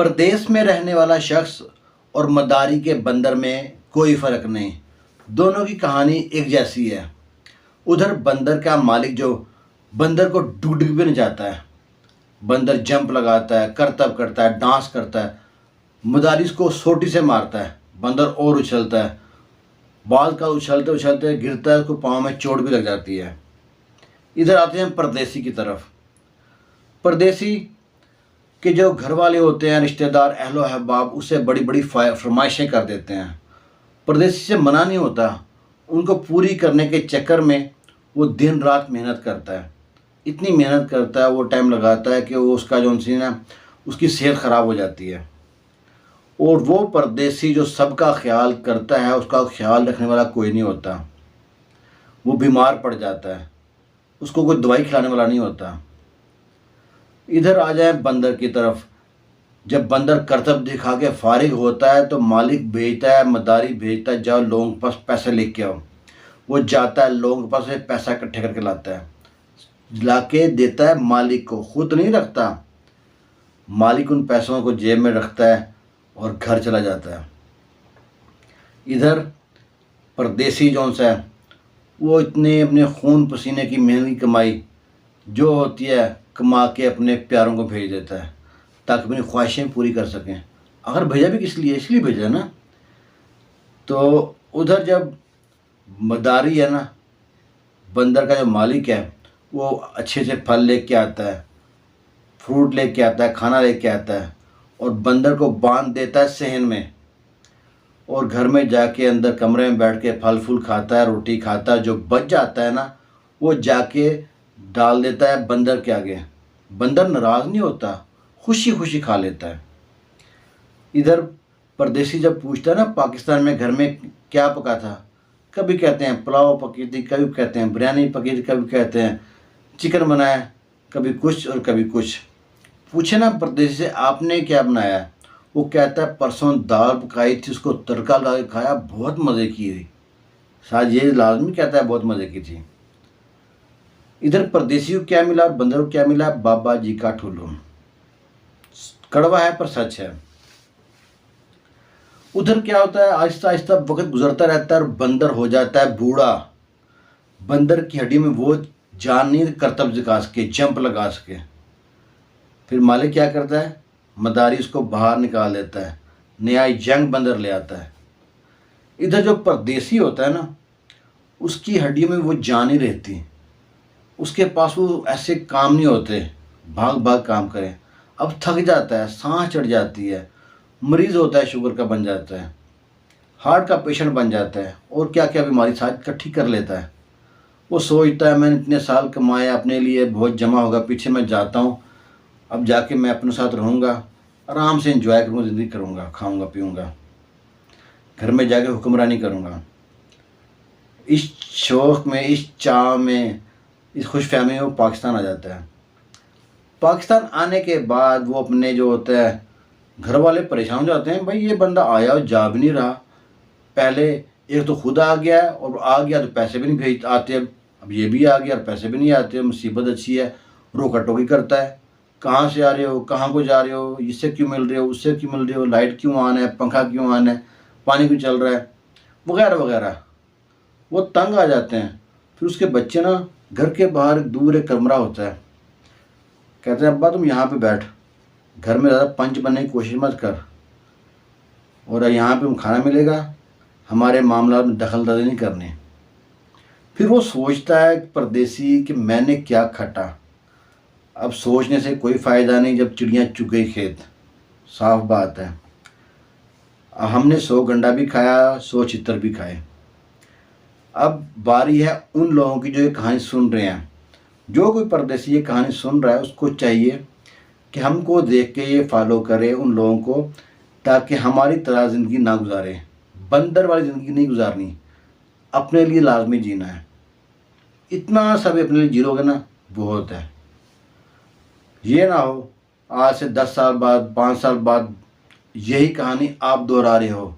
परदेश में रहने वाला शख्स और मदारी के बंदर में कोई फ़र्क नहीं, दोनों की कहानी एक जैसी है। उधर बंदर का मालिक जो बंदर को डुग भी नहीं जाता है, बंदर जंप लगाता है, करतब करता है, डांस करता है, मदारी उसको सोटी से मारता है, बंदर और उछलता है, बाल का उछलते उछलते गिरता है, उसको पाँव में चोट भी लग जाती है। इधर आते हैं परदेसी की तरफ। परदेसी कि जो घर वाले होते हैं, रिश्तेदार, अहलो अहबाब, उससे बड़ी बड़ी फरमाइशें कर देते हैं। परदेसी से मना नहीं होता, उनको पूरी करने के चक्कर में वो दिन रात मेहनत करता है। इतनी मेहनत करता है, वो टाइम लगाता है कि वो उसका जो सी ना उसकी सेहत ख़राब हो जाती है। और वो परदेसी जो सबका ख्याल करता है, उसका ख्याल रखने वाला कोई नहीं होता। वो बीमार पड़ जाता है, उसको कोई दवाई खिलाने वाला नहीं होता। इधर आ जाए बंदर की तरफ। जब बंदर करतब दिखा के फारिग होता है तो मालिक भेजता है, मदारी भेजता है, जाओ लोगों के पास पैसे लेके आओ। वो जाता है, लोगों के पास से पैसा इकट्ठे करके लाता है, लाके देता है मालिक को, खुद नहीं रखता। मालिक उन पैसों को जेब में रखता है और घर चला जाता है। इधर परदेसी जौन सा है, वो इतने अपने खून पसीने की मेहनत कमाई जो होती है कमा के अपने प्यारों को भेज देता है ताकि अपनी ख्वाहिशें पूरी कर सकें। अगर भेजा भी किस लिए, इसलिए भेजा ना। तो उधर जब मदारी है ना, बंदर का जो मालिक है, वो अच्छे से फल लेके आता है, फ्रूट लेके आता है, खाना लेके आता है और बंदर को बांध देता है सहन में, और घर में जाके अंदर कमरे में बैठ के फल फूल खाता है, रोटी खाता है। जो बच जाता है ना, वो जाके डाल देता है बंदर के आगे। बंदर नाराज़ नहीं होता, खुशी खुशी खा लेता है। इधर परदेसी जब पूछता है ना, पाकिस्तान में घर में क्या पका था, कभी कहते हैं पुलाव पकी थी, कभी कहते हैं बिरयानी पकी थी, कभी कहते हैं चिकन बनाया, कभी कुछ और कभी कुछ। पूछे ना परदेसी से आपने क्या बनाया, वो कहता है परसों दाल पकाई थी, उसको तड़का लगा के खाया, बहुत मज़े की थी। शायद ये लाजमी कहता है बहुत मज़े की थी। इधर परदेसी को क्या मिला और बंदर को क्या मिला, बाबा जी का ठुल्लू। कड़वा है पर सच है। उधर क्या होता है, आहिस्ता आहिस्ता वक्त गुजरता रहता है और बंदर हो जाता है बूढ़ा। बंदर की हड्डी में वो जान नहीं करतब दिखा सके, जंप लगा सके। फिर मालिक क्या करता है, मदारी उसको बाहर निकाल देता है, नया यंग बंदर ले आता है। इधर जो परदेसी होता है ना, उसकी हड्डी में वो जान ही रहती, उसके पास वो ऐसे काम नहीं होते भाग भाग काम करें। अब थक जाता है, सांस चढ़ जाती है, मरीज़ होता है, शुगर का बन जाता है, हार्ट का पेशेंट बन जाता है, और क्या क्या बीमारी साथ इकट्ठी कर लेता है। वो सोचता है मैंने इतने साल कमाए, अपने लिए बहुत जमा होगा, पीछे मैं जाता हूँ, अब जाके मैं अपने साथ रहूँगा, आराम से एंजॉय करूँगा, ज़िंदगी करूँगा, खाऊँगा पीऊँगा, घर में जाके हुक्मरानी करूँगा। इस शौक़ में, इस चाव में, इस खुशफहमी में वो पाकिस्तान आ जाता है। पाकिस्तान आने के बाद वो अपने जो होता है, घर वाले परेशान हो जाते हैं, भाई ये बंदा आया और जा भी नहीं रहा। पहले एक तो खुद आ गया और आ गया तो पैसे भी नहीं भेज आते, अब ये भी आ गया और पैसे भी नहीं आते। मुसीबत अच्छी है, रोका टोकी करता है, कहाँ से आ रहे हो, कहाँ को जा रहे हो, इससे क्यों मिल रहे हो, उससे क्यों मिल रहे हो, लाइट क्यों ऑन है, पंखा क्यों ऑन है, पानी क्यों चल रहा है, वगैरह वगैरह। वो तंग आ जाते हैं। फिर उसके बच्चे ना, घर के बाहर दूर एक कमरा होता है, कहते हैं अब्बा तुम यहाँ पे बैठ, घर में ज़्यादा पंच बनने की कोशिश मत कर, और यहाँ पे खाना मिलेगा, हमारे मामला में दखलंदाजी नहीं करनी। फिर वो सोचता है परदेसी कि मैंने क्या खटा। अब सोचने से कोई फ़ायदा नहीं, जब चिड़ियाँ चुग गई खेत, साफ बात है। हमने 100 गंडा भी खाया, 100 चित्तर भी खाए। अब बारी है उन लोगों की जो ये कहानी सुन रहे हैं। जो कोई परदेसी ये कहानी सुन रहा है, उसको चाहिए कि हमको देख के ये फॉलो करे उन लोगों को, ताकि हमारी तरह ज़िंदगी ना गुजारे। बंदर वाली ज़िंदगी नहीं गुजारनी, अपने लिए लाजमी जीना है। इतना सब अपने लिए जी लोगे ना, बहुत है। ये ना हो आज से 10 साल बाद, 5 साल बाद यही कहानी आप दोहरा रहे हो,